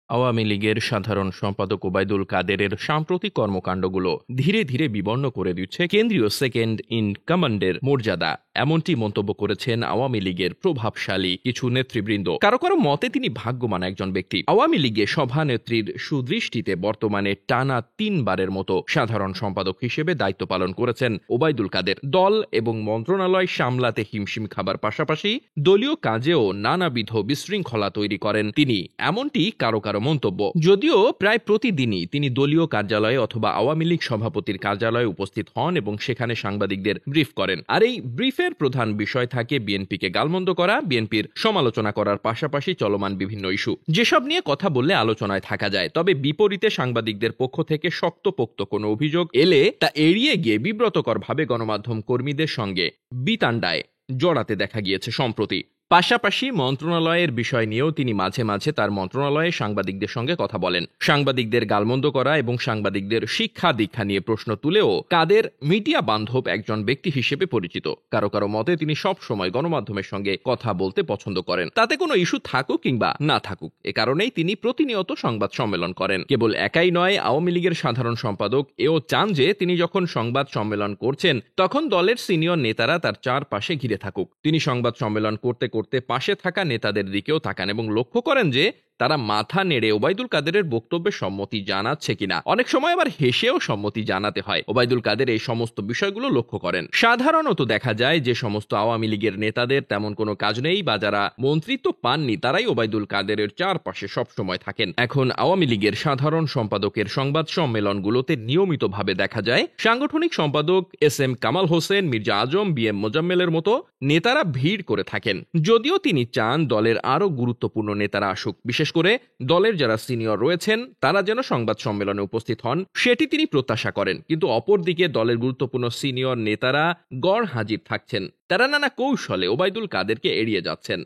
আওয়ামী লীগের সাধারণ সম্পাদক ওবায়দুল কাদেরের সাম্প্রতিক কর্মকাণ্ডগুলো ধীরে ধীরে বিবর্ণ করে দিচ্ছে কেন্দ্রীয় সেকেন্ড ইন কমান্ডের মর্যাদা, এমনটি মন্তব্য করেছেন আওয়ামী লীগের প্রভাবশালী কিছু নেতৃবৃন্দ। কারো কারো মতে তিনি ভাগ্যবান একজন ব্যক্তি। আওয়ামী লীগের সভানেত্রীর সুদৃষ্টিতে বর্তমানে টানা 3 বারের মতো সাধারণ সম্পাদক হিসেবে দায়িত্ব পালন করেছেন ওবায়দুল কাদের। দল এবং মন্ত্রণালয় সামলাতে হিমশিম খাবার পাশাপাশি দলীয় কাজেও নানাবিধ বিশৃঙ্খলা তৈরি করেন তিনি, এমনটি কারো কারো মন্তব্য। যদিও প্রায় প্রতিদিনই তিনি দলীয় কার্যালয়ে অথবা আওয়ামী লীগ সভাপতির কার্যালয়ে উপস্থিত হন এবং সেখানে সাংবাদিকদের ব্রিফ করেন। আর এই ব্রিফের প্রধান বিষয় থাকে বিএনপিকে গালমন্দ করা, বিএনপির সমালোচনা করার পাশাপাশি চলমান বিভিন্ন ইস্যু, যেসব নিয়ে কথা বললে আলোচনায় থাকা যায়। তবে বিপরীতে সাংবাদিকদের পক্ষ থেকে শক্তপোক্ত কোনো অভিযোগ এলে তা এড়িয়ে গিয়ে বিব্রতকরভাবে গণমাধ্যম কর্মীদের সঙ্গে বিতান্ডায় জড়াতে দেখা গিয়েছে সম্প্রতি। পাশাপাশি মন্ত্রণালয়ের বিষয় নিয়েও তিনি মাঝে মাঝে তার মন্ত্রণালয়ে সাংবাদিকদের সঙ্গে কথা বলেন। সাংবাদিকদের গালমন্দ করা এবং সাংবাদিকদের শিক্ষা দীক্ষা নিয়ে প্রশ্ন তুলেও কাদের মিডিয়া বান্ধব একজন ব্যক্তি হিসেবে পরিচিত। কারো কারো মতে তিনি সব সময় গণমাধ্যমের সঙ্গে কথা বলতে পছন্দ করেন, তাতে কোনো ইস্যু থাকুক কিংবা না থাকুক। এ কারণেই তিনি প্রতিনিয়ত সংবাদ সম্মেলন করেন। কেবল একাই নয়, আওয়ামী লীগের সাধারণ সম্পাদক এও চান যে তিনি যখন সংবাদ সম্মেলন করছেন তখন দলের সিনিয়র নেতারা তার চারপাশে ঘিরে থাকুক। তিনি সংবাদ সম্মেলন করতে পাশে থাকা নেতাদের দিকেও তাকান এবং লক্ষ্য করেন যে তারা মাথা নেড়ে ওবায়দুল কাদেরের বক্তব্যে সম্মতি জানাচ্ছে কিনা। অনেক সময় আবার হেসেও সম্মতি জানাতে হয়। ওবায়দুল কাদের এই সমস্ত বিষয়গুলো লক্ষ্য করেন। সাধারণত দেখা যায় যে সমস্ত আওয়ামী লীগের নেতাদের তেমন কোনো কাজ নেই বা যারা মন্ত্রিত্ব পাননি তারাই ওবায়দুল কাদেরের চারপাশে সবসময় থাকেন। এখন আওয়ামী লীগের সাধারণ সম্পাদকের সংবাদ সম্মেলনগুলোতে নিয়মিতভাবে দেখা যায় সাংগঠনিক সম্পাদক SM কামাল হোসেন, মির্জা আজম, BM মোজাম্মেলের মতো নেতারা ভিড় করে থাকেন। যদিও তিনি চান দলের আরো গুরুত্বপূর্ণ নেতারা আসুক, বিশেষ করে দলের যারা সিনিয়র রয়েছেন তারা যেন সংবাদ সম্মেলনে উপস্থিত হন, সেটি তিনি প্রত্যাশা করেন। কিন্তু অপরদিকে দলের গুরুত্বপূর্ণ সিনিয়র নেতারা গড় হাজির থাকছেন, তারা নানা কৌশলে ওবায়দুল কাদেরকে এড়িয়ে যাচ্ছেন।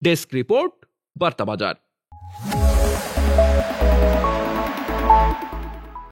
ডেস্ক রিপোর্ট, বার্তা বাজার।